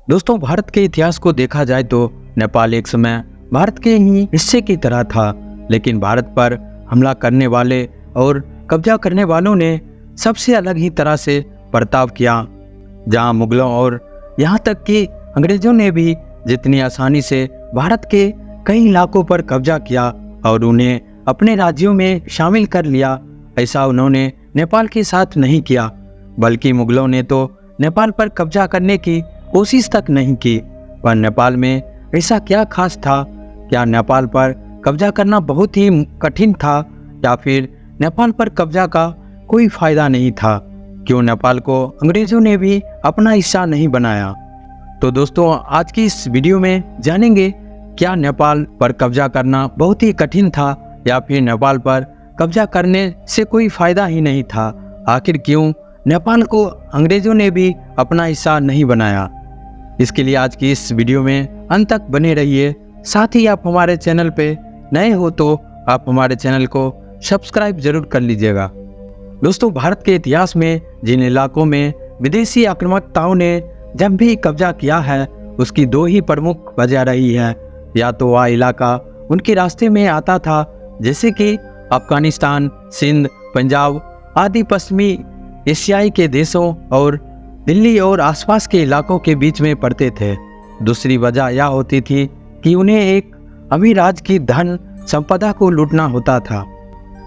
दोस्तों, भारत के इतिहास को देखा जाए तो नेपाल एक समय भारत के ही हिस्से की तरह था, लेकिन भारत पर हमला करने वाले और कब्जा करने वालों ने सबसे अलग ही तरह से बर्ताव किया। जहां मुगलों और यहाँ तक कि अंग्रेजों ने भी जितनी आसानी से भारत के कई इलाकों पर कब्जा किया और उन्हें अपने राज्यों में शामिल कर लिया, ऐसा उन्होंने नेपाल के साथ नहीं किया। बल्कि मुगलों ने तो नेपाल पर कब्जा करने की कोशिश तक नहीं की। पर नेपाल में ऐसा क्या खास था? क्या नेपाल पर कब्जा करना बहुत ही कठिन था या फिर नेपाल पर कब्जा का कोई फायदा नहीं था? क्यों नेपाल को अंग्रेजों ने भी अपना हिस्सा नहीं बनाया? तो दोस्तों, आज की इस वीडियो में जानेंगे क्या नेपाल पर कब्जा करना बहुत ही कठिन था या फिर नेपाल पर कब्जा करने से कोई फायदा ही नहीं था। आखिर क्यों नेपाल को अंग्रेजों ने भी अपना हिस्सा नहीं बनाया? इसके लिए आज की इस वीडियो में अंत तक बने रहिए। साथ ही आप हमारे चैनल पे नए हो तो आप हमारे चैनल को सब्सक्राइब जरूर कर लीजिएगा। दोस्तों, भारत के इतिहास में जिन इलाकों में विदेशी आक्रामकताओं ने जब भी कब्जा किया है, उसकी दो ही प्रमुख वजह रही है। या तो वह इलाका उनके रास्ते में आता था, जैसे कि अफगानिस्तान, सिंध, पंजाब आदि पश्चिमी एशियाई के देशों और दिल्ली और आसपास के इलाकों के बीच में पड़ते थे। दूसरी वजह यह होती थी कि उन्हें एक अमीर राज्य की धन संपदा को लूटना होता था।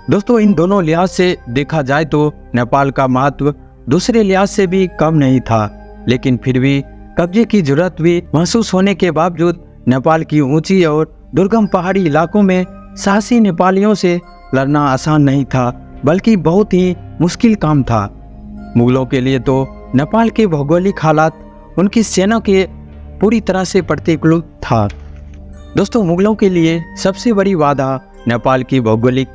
दोस्तों, इन दोनों लिहाज से देखा जाए तो नेपाल का महत्व दूसरे लिहाज से भी कम नहीं था, लेकिन फिर भी कब्जे की जरूरत भी महसूस होने के बावजूद नेपाल की ऊंची और दुर्गम पहाड़ी इलाकों में साहसी नेपालियों से लड़ना आसान नहीं था, बल्कि बहुत ही मुश्किल काम था। मुगलों के लिए तो नेपाल के भौगोलिक हालात उनकी सेना के पूरी तरह से प्रतिकूल था। दोस्तों, मुगलों के लिए सबसे बड़ी बाधा नेपाल की भौगोलिक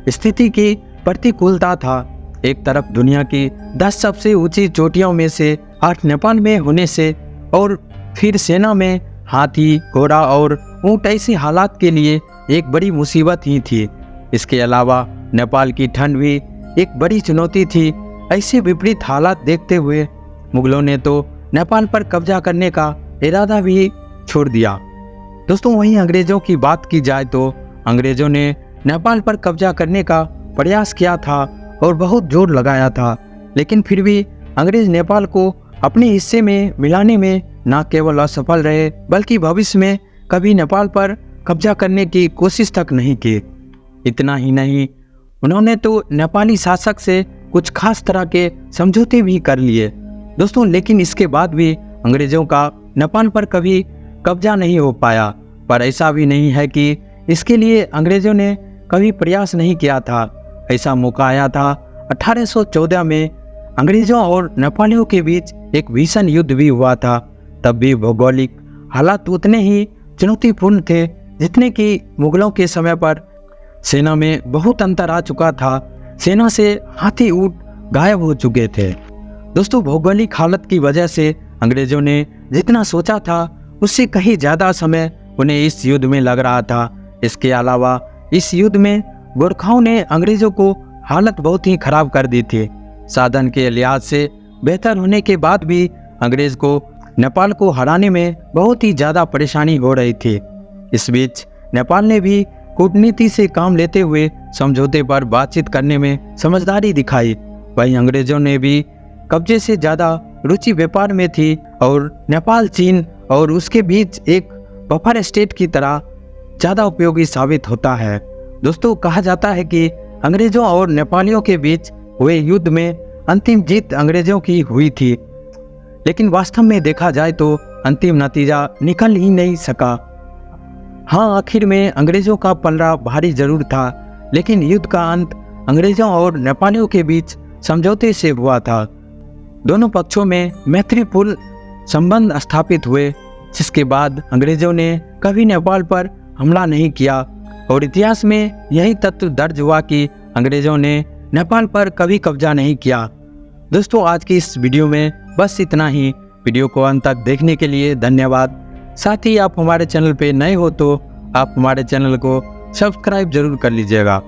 स्थिति की प्रतिकूलता था। एक तरफ दुनिया की 10 सबसे ऊंची चोटियों में से 8 नेपाल में होने से, और फिर सेना में हाथी, घोड़ा और ऊंट ऐसे हालात के लिए एक बड़ी मुसीबत ही थी। इसके अलावा नेपाल की ठंड भी एक बड़ी चुनौती थी। ऐसे विपरीत हालात देखते हुए मुगलों ने तो नेपाल पर कब्जा करने का इरादा भी छोड़ दिया। दोस्तों, वहीं अंग्रेजों की बात की जाए तो अंग्रेजों ने नेपाल पर कब्जा करने का प्रयास किया था और बहुत जोर लगाया था, लेकिन फिर भी अंग्रेज नेपाल को अपने हिस्से में मिलाने में न केवल असफल रहे, बल्कि भविष्य में कभी नेपाल पर कब्जा करने की कोशिश तक नहीं की। इतना ही नहीं, उन्होंने तो नेपाली शासक से कुछ खास तरह के समझौते भी कर लिए। दोस्तों, लेकिन इसके बाद भी अंग्रेजों का नेपाल पर कभी कब्जा नहीं हो पाया। पर ऐसा भी नहीं है कि इसके लिए अंग्रेजों ने कभी प्रयास नहीं किया था। ऐसा मौका आया था 1814 में। अंग्रेजों और नेपालियों के बीच एक भीषण युद्ध भी हुआ था। तब भी भौगोलिक हालात उतने ही चुनौतीपूर्ण थे जितने कि मुगलों के समय पर। सेना में बहुत अंतर आ चुका था। सेना से हाथी, ऊंट गायब हो चुके थे। दोस्तों, भौगोलिक हालत की वजह से अंग्रेजों ने जितना सोचा था उससे कहीं ज़्यादा समय उन्हें इस युद्ध में लग रहा था। इसके अलावा इस युद्ध में गोरखाओं ने अंग्रेजों को हालत बहुत ही खराब कर दी थी। साधन के लिहाज से बेहतर होने के बाद भी अंग्रेज को नेपाल को हराने में बहुत ही ज़्यादा परेशानी हो रही थी। इस बीच नेपाल ने भी कूटनीति से काम लेते हुए समझौते पर बातचीत करने में समझदारी दिखाई। वहीं अंग्रेजों ने भी कब्जे से ज़्यादा रुचि व्यापार में थी और नेपाल चीन और उसके बीच एक बफर स्टेट की तरह ज़्यादा उपयोगी साबित होता है। दोस्तों, कहा जाता है कि अंग्रेजों और नेपालियों के बीच हुए युद्ध में अंतिम जीत अंग्रेजों की हुई थी, लेकिन वास्तव में देखा जाए तो अंतिम नतीजा निकल ही नहीं सका। हाँ, आखिर में अंग्रेजों का पलड़ा भारी जरूर था, लेकिन युद्ध का अंत अंग्रेजों और नेपालियों के बीच समझौते से हुआ था। दोनों पक्षों में मैत्रीपूर्ण संबंध स्थापित हुए, जिसके बाद अंग्रेजों ने कभी नेपाल पर हमला नहीं किया और इतिहास में यही तथ्य दर्ज हुआ कि अंग्रेजों ने नेपाल पर कभी कब्जा नहीं किया। दोस्तों, आज की इस वीडियो में बस इतना ही। वीडियो को अंत तक देखने के लिए धन्यवाद। साथ ही आप हमारे चैनल पे नए हो तो आप हमारे चैनल को सब्सक्राइब जरूर कर लीजिएगा।